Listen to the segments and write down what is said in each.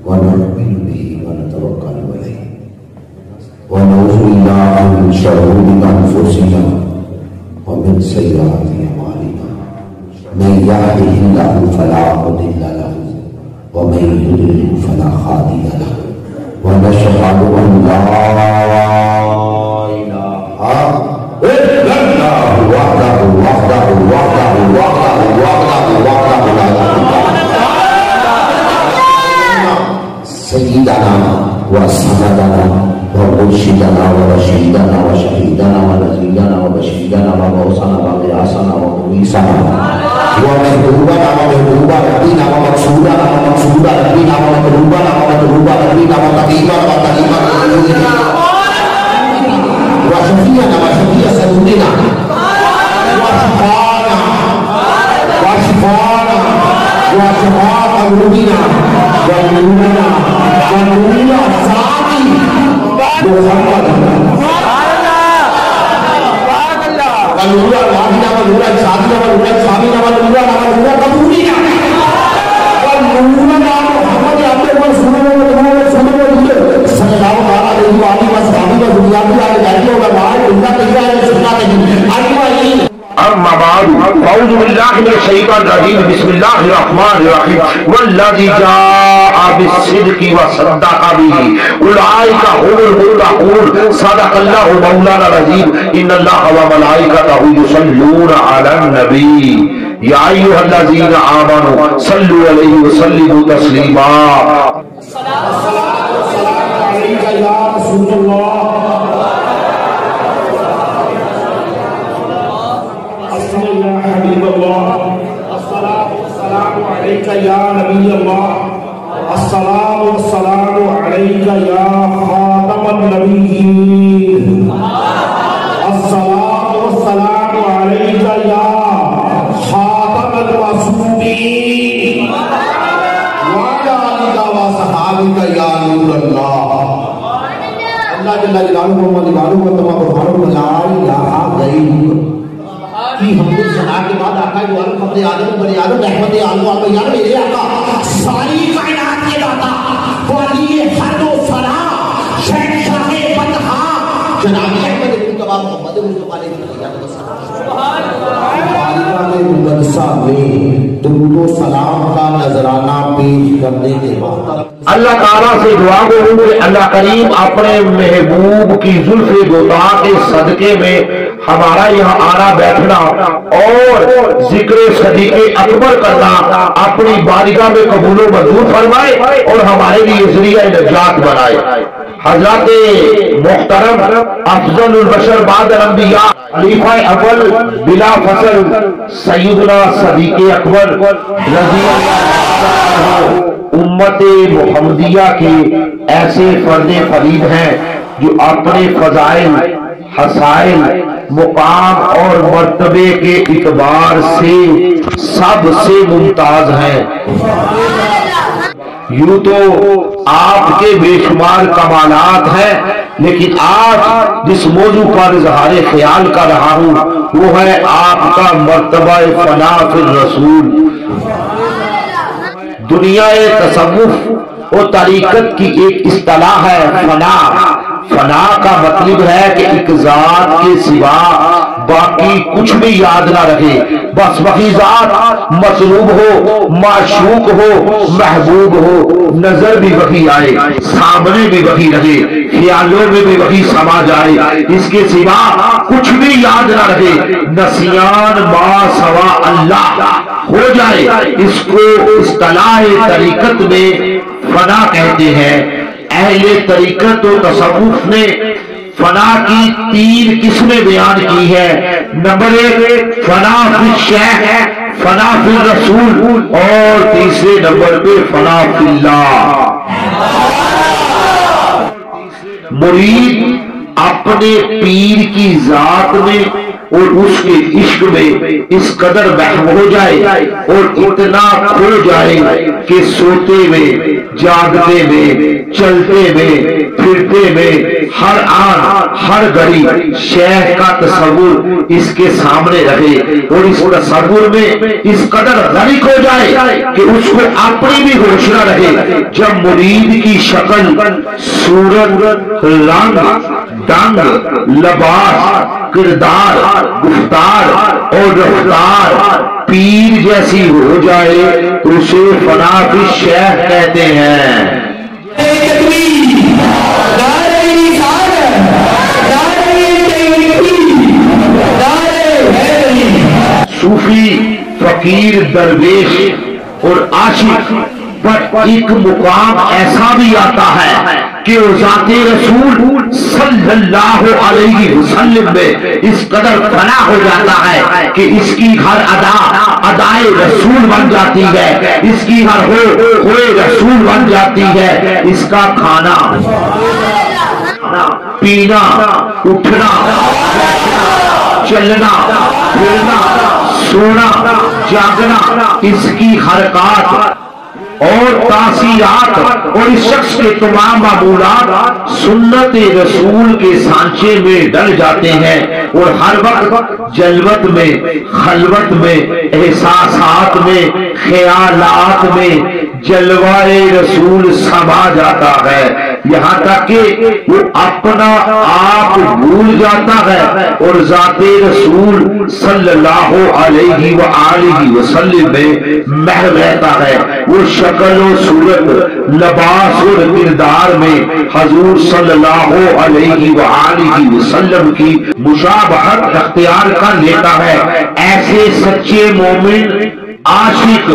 ونؤمن به ونتوكل عليه ونعوذ بالله من شرور انفسنا ومن سيئات اعمالنا من يهده الله فلا مضل له ومن يضلل فلا هادي له ونشهد ان لا اله الا الله وحده لا سيدنا وسندنا ومرشدنا ورشيدنا وشهيدنا ونذيرنا وبشيرنا وغوثنا وغياثنا ومغيثنا ومحبوبنا ومحبوب ربنا ومقصودنا ومقصود ربنا ومطلوبنا ومطلوب ربنا وطبيبنا وطبيب قلوبنا وشفيعنا وشفيع صدورنا وشفاء قلوبنا ونورنا ونور أصحابي محمد ونور أرواحنا ونور أجسادنا ونور أجسامنا ونور قبورنا ونورنا محمد عبده ورسوله صلى الله عليه وآله وصحبه وسلم. اما بعد اعوذ باللہ من الشیطان الرجیم بسم اللہ الرحمن الرحیم والذی جاء بالصدق وصدق به اولئک هم المتقون صدق اللہ مولانا العظیم ان اللہ وملائکته یصلون علی النبی یا ایھا الذین آمنوا صلوا علیہ وسلموا تسلیما. یا نبی اللہ السلام والسلام علیکہ یا خاتم النبیین السلام والسلام علیکہ یا خاتم الرسولین وعلی آلہ وصحابہ یا نور اللہ. اللہ جل جلالہ و تمام برہانہ لا الہ غیرہ کی ہم کو سنا کے بعد آقا جو خبر آدم بنی آدم رحمت عالم و بیان میرے آقا ساری کائنات کے داتا ولی حد و فنا شہنشاہ فتحہ جناب احمد مصطفیٰ محمد مصطفیٰ علیہ السلام درود و سلام کا نذرانہ پیش کرنے کے بعد اللہ تعالیٰ سے دعا کروں کہ اللہ کریم اپنے محبوب کی زلف دوتا کے صدقے میں ہمارا یہاں آنا بیٹھنا اور ذکر صدیق اکبر کرنا اپنی بارگاہ میں قبول و منظور فرمائے اور ہمارے لیے ذریعہ نجات بنائے. حضرت محترم افضل البشر بعد الانبیاء خلیفہ اول بلا فصل سیدنا صدیق اکبر رضی اللہ امت محمدیہ کے ایسے فرد فرید ہیں جو اپنے فضائل حسائل مقام اور مرتبے کے اعتبار سے سب سے ممتاز ہیں. یوں تو آپ کے بے شمار کمالات ہیں لیکن آج جس موضوع پر اظہار خیال کر رہا ہوں وہ ہے آپ کا مرتبہ فنا فی الرسول. دنیا تصوف اور طریقت کی ایک اصطلاح ہے فنا. فنا کا مطلب ہے کہ ایک ذات کے سوا باقی کچھ بھی یاد نہ رہے، بس وہی ذات مطلوب ہو، معشوق ہو، محبوب ہو، نظر بھی وہی آئے، سامنے بھی وہی رہے، خیالوں میں بھی وہی سما جائے، اس کے سوا کچھ بھی یاد نہ رہے، نسیان ما سوا اللہ ہو جائے. اس کو اصطلاح طریقت میں فنا کہتے ہیں. اہل طریقت و تصوف نے فنا کی 3 قسمیں بیان کی ہے. نمبر 1 فنا فی الشیخ، فنا فی الرسول اور تیسرے نمبر پہ فنا فی اللہ. مرید اپنے پیر کی ذات میں اور اس کے عشق میں اس قدر محو ہو جائے اور اتنا کھو جائے کہ سوتے میں، جاگتے میں، چلتے میں، پھرتے میں، ہر آن ہر گھڑی شیخ کا تصور اس کے سامنے رہے اور اس تصور میں اس قدر غرق ہو جائے کہ اس کو اپنی بھی ہوش نہ رہے۔ جب مرید کی شکل، صورت، رنگ، ڈنگ، لباس، کردار، گفتار اور رفتار پیر جیسی ہو جائے تو اسے فنا فی شیخ کہتے ہیں۔ صوفی، فقیر، درویش اور عاشق پر ایک مقام ایسا بھی آتا ہے کہ وہ ذات رسول صلی اللہ علیہ وسلم میں اس قدر فنا ہو جاتا ہے کہ اس کی ہر ادا ادائے رسول بن جاتی ہے، اس کی ہر ہوئے رسول بن جاتی ہے، اس کا کھانا، پینا، اٹھنا، چلنا، پھرنا، سونا، جاگنا، اس کی حرکات اور تاثیرات اور اس شخص کے تمام معمولات سنت رسول کے سانچے میں ڈل جاتے ہیں اور ہر وقت جلوت میں، خلوت میں، احساسات میں، خیالات میں جلوہ رسول سما جاتا ہے، یہاں تک کہ وہ اپنا آپ بھول جاتا ہے اور ذات رسول صلی اللہ علیہ وآلہ وسلم میں محو رہتا ہے۔ وہ شکل و صورت، لباس اور کردار میں حضور صلی اللہ علیہ وآلہ وسلم کی مشابہت اختیار کر لیتا ہے۔ ایسے سچے مومن، عاشق،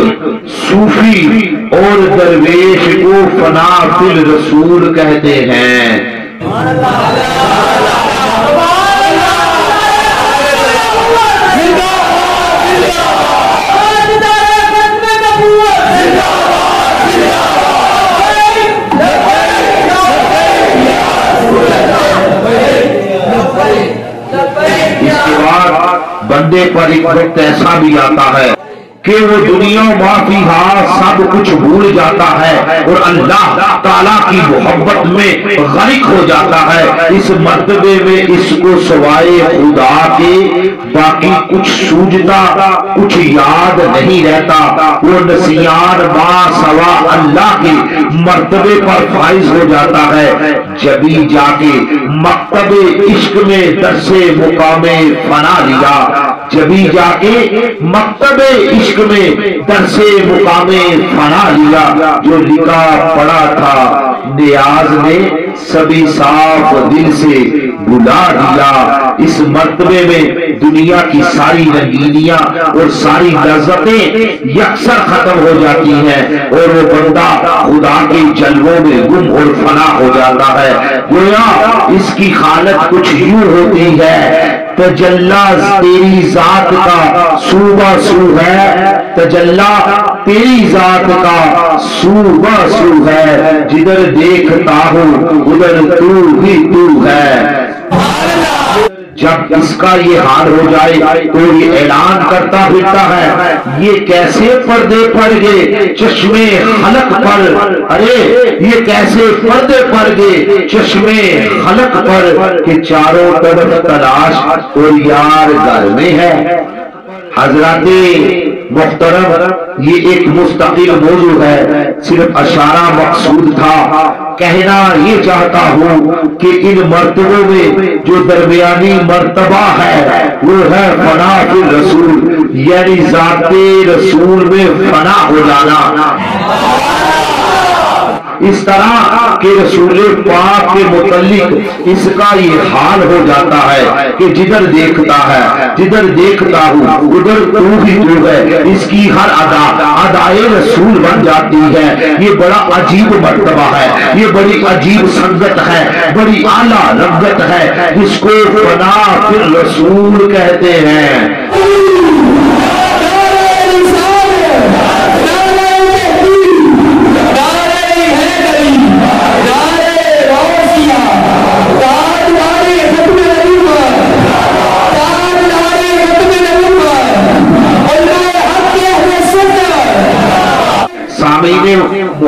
صوفی اور درویش کو فنا فی الرسول کہتے ہیں۔ اس کے بعد بندے پر ایک وقت ایسا بھی آتا ہے کہ وہ دنیا مافیہا سب کچھ بھول جاتا ہے اور اللہ تعالیٰ کی محبت میں غرق ہو جاتا ہے۔ اس مرتبے میں اس کو سوائے خدا کے باقی کچھ سوجتا، کچھ یاد نہیں رہتا، وہ نسیان ما سوا اللہ کے مرتبے پر فائز ہو جاتا ہے۔ جبھی جا کے مکتب عشق میں درس مقام فنا لیا، جبھی جا کے مکتب عشق میں درس مقام فنا لیا، جو لکھا پڑا تھا نیاز نے سبھی صاف دل سے بلا دیا۔ اس مرتبے میں دنیا کی ساری رنگینیاں اور ساری لذتیں یکسر ختم ہو جاتی ہیں اور وہ بندہ خدا کے جلووں میں گم اور فنا ہو جاتا ہے۔ گویا اس کی حالت کچھ یوں ہوتی ہے، تجلا تیری ذات کا صوبہ سو ہے، تجلا تیری ذات کا صوبہ سو ہے، جدھر دیکھتا ہوں ادھر تو ہی تو ہے۔ جب اس کا یہ حال ہو جائے تو یہ اعلان کرتا پھرتا ہے، یہ کیسے پردے پڑ گئے چشمے خلق پر، ارے یہ کیسے پردے پڑ گئے چشمے خلق پر کہ چاروں طرف تلاش اور یار گھر میں ہے۔ حضرات محترم، یہ ایک مستقل موضوع ہے، صرف اشارہ مقصود تھا۔ کہنا یہ چاہتا ہوں کہ ان مرتبوں میں جو درمیانی مرتبہ ہے وہ ہے فنا فی الرسول، یعنی ذات رسول میں فنا ہو جانا۔ اس طرح کہ رسول پاک کے متعلق اس کا یہ حال ہو جاتا ہے کہ جدھر دیکھتا ہے، جدھر دیکھتا ہوں ادھر تو ہی تو ہے، اس کی ہر ادا ادائے رسول بن جاتی ہے۔ یہ بڑا عجیب مرتبہ ہے، یہ بڑی عجیب سنگت ہے، بڑی اعلیٰ رنگت ہے، جس کو فنا فی الرسول کہتے ہیں۔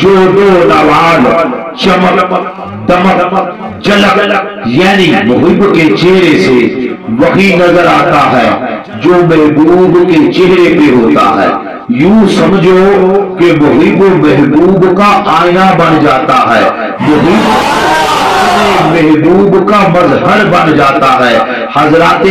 جو دو نوال چمک دمک جلک یعنی محب کے چہرے سے وہی نظر آتا ہے جو محبوب کے چہرے پہ ہوتا ہے. یوں سمجھو کہ محب محبوب کا آئینہ بن جاتا ہے, محبوب کا مظہر بن جاتا ہے. حضرات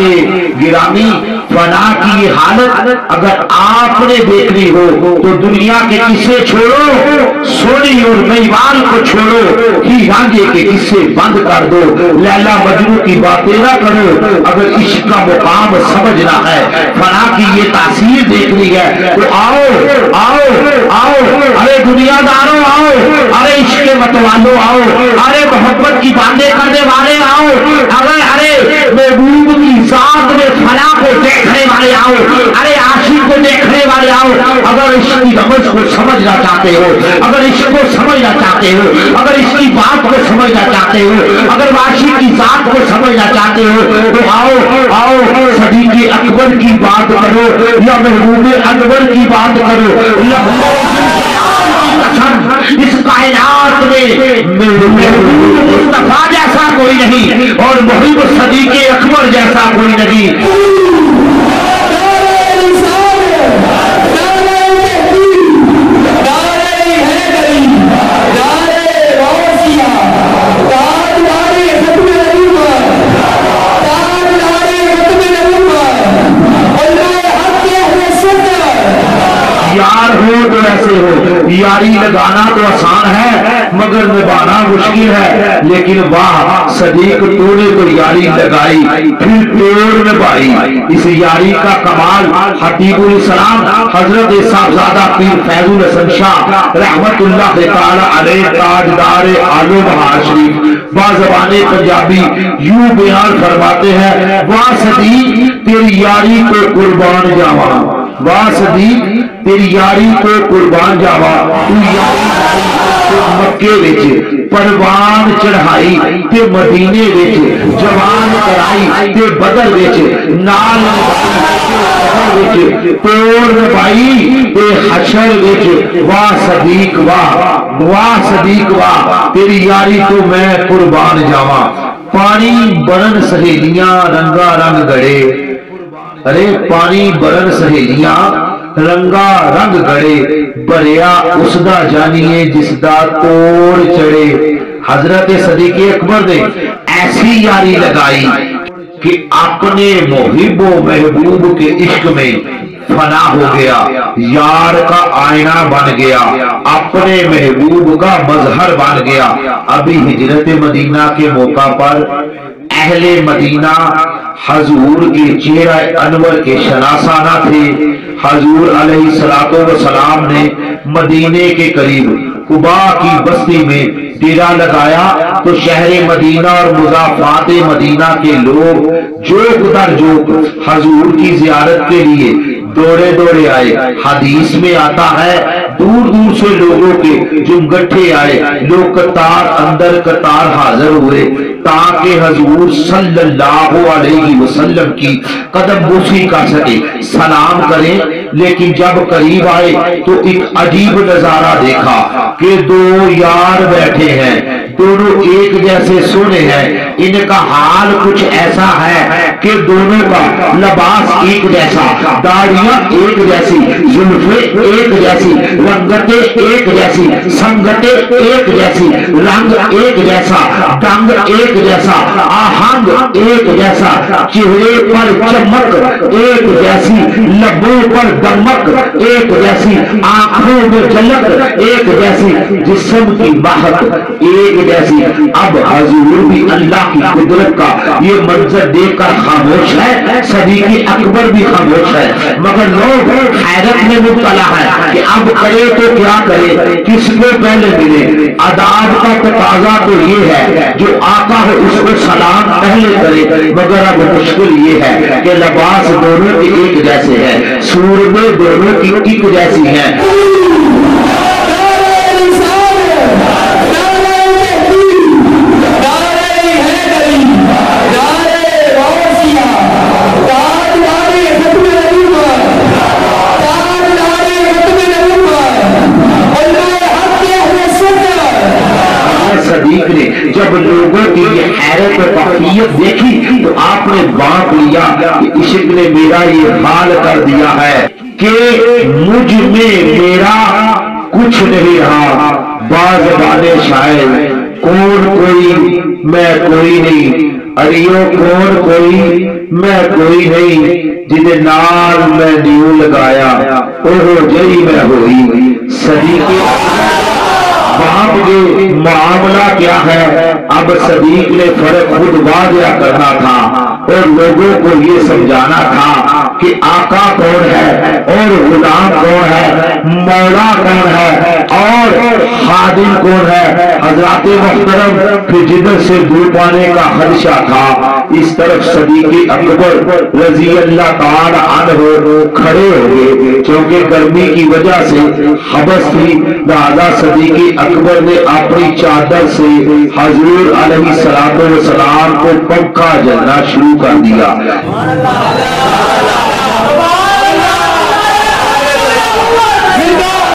گرامی, فنا کی یہ حالت اگر آپ نے دیکھنی ہو تو دنیا کے قصے چھوڑو, سونی اور میوال کو چھوڑو, ہی رانجے کے قصے بند کر دو, لیلا مجنوں کی باتیں نہ کرو. اگر عشق کا مقام سمجھنا ہے, فنا کی یہ تاثیر دیکھنی ہے تو آؤ آؤ آؤ, ارے دنیا داروں آؤ, ارے عشق متوالو آؤ, ارے محبت کی باتیں کرنے والے آؤ, ارے محبوب کی ذات میں فنا کو دیکھنے والے آؤ, ارے عاشق کو دیکھنے والے آؤ. اگر عشق کی رمز کو سمجھنا چاہتے ہو, اگر عشق کو سمجھنا چاہتے ہو, اگر اس کی بات کو سمجھنا چاہتے ہو, اگر عاشق کی ذات کو سمجھنا چاہتے ہو تو آؤ آؤ صدیق اکبر کی بات کرو یا محبوب اکبر کی بات کرو. اس کائنات میں مصطفیٰ جیسا کوئی نہیں اور محب صدیق اکبر جیسا کوئی نہیں. یار ہو تو ایسے ہو, یاری لگانا تو آسان ہے مگر نبھانا مشکل ہے. لیکن واہ صدیق تو نے تو یاری لگائی پھر توڑ نبھائی. اس یاری کا کمال حبیب الاسلام حضرت صاحبزادہ پیر فیض الحسن شاہ رحمت اللہ تعالی علیہ تاجدار عالم شریف بازبان پنجابی یوں بیان فرماتے ہیں, واہ صدیق تیری یاری کو قربان جاواں, واہ صدیق تیری یاری کو قربان جاوا. تو مکے وچ پروان چڑھائی تے مدینے وچ جوان کرائی تے بدر وچ نال توڑ نبھائی تے حشر وچ. واہ صدیق واہ, واہ صدیق واہ, تیری یاری تو میں قربان جاواں. پانی برن سہیلیاں رنگا رنگ گڑے, ارے پانی برن سہیلیاں رنگا رنگ گڑے, بریا اس دا جانیے جس دا توڑ چڑے. حضرت صدیق اکبر نے ایسی یاری لگائی کہ اپنے محب و محبوب کے عشق میں فنا ہو گیا, یار کا آئینہ بن گیا, اپنے محبوب کا مظہر بن گیا. ابھی ہجرت مدینہ کے موقع پر اہل مدینہ حضور کے چہرہ انور کے شناسانہ تھے. حضور علیہ السلام نے مدینے کے قریب قبا کی بستی میں ڈیرا لگایا تو شہر مدینہ اور مضافات مدینہ کے لوگ جوک در جوک حضور کی زیارت کے لیے دوڑے دوڑے آئے. حدیث میں آتا ہے دور دور سے لوگوں کے جمگٹھے آئے, لوگ قطار اندر قطار حاضر ہوئے تاکہ حضور صلی اللہ علیہ وسلم کی قدم بوسی کر سکے, سلام کریں. لیکن جب قریب آئے تو ایک عجیب نظارہ دیکھا کہ دو یار بیٹھے ہیں, دونوں ایک جیسے سونے ہیں. ان کا حال کچھ ایسا ہے کہ دونوں کا لباس ایک جیسا, داڑیاں ایک جیسی, زلفیں ایک جیسی, رنگتیں ایک جیسی, سنگتیں ایک جیسی, رنگ ایک جیسا, ڈنگ ایک جیسا, آہنگ ایک جیسا, چہرے پر چمک ایک جیسی, لبوں پر دمک ایک جیسی, آنکھوں میں جھلک ایک جیسی, جسم کی بہت ایک جیسی. اب حضور بھی اللہ کی قدرت کا یہ منظر دیکھ کر خاموش ہے, صدیق اکبر بھی خاموش ہے, مگر لوگ حیرت میں مبتلا ہے کہ اب کرے تو کیا کرے, کس کو پہلے ملے. آداب کا تقاضا تو یہ ہے جو آقا ہے اس کو سلام پہلے کرے, مگر اب مشکل یہ ہے کہ لباس دونوں کے ایک جیسے ہیں, صورتیں دونوں کی ایک جیسی ہیں. کہ عشق نے میرا یہ حال کر دیا ہے کہ مجھ میں میرا کچھ نہیں رہا، بازبانے شاعر کون کوئی میں کوئی نہیں، اریو کون کوئی میں کوئی نہیں، جنہیں نال میں نیو لگایا اوہ جئی میں ہوئی صدیق۔ وہاں مجھے معاملہ کیا ہے، اب صدیق نے فرق خود واضح کرنا تھا اور لوگوں کو یہ سمجھانا تھا کہ آقا کون ہے اور غلام کون ہے، مولا کون ہے اور خادم کون ہے۔ حضرات محترم پھر جدھر سے دور پانے کا خدشہ تھا، اس طرف صدیق اکبر رضی اللہ تعالی عنہ کھڑے ہوئے، کیونکہ گرمی کی وجہ سے حبس تھی، لہذا صدیق اکبر نے اپنی چادر سے حضور علیہ السلام کو پنکھا جلنا شروع کر دیا۔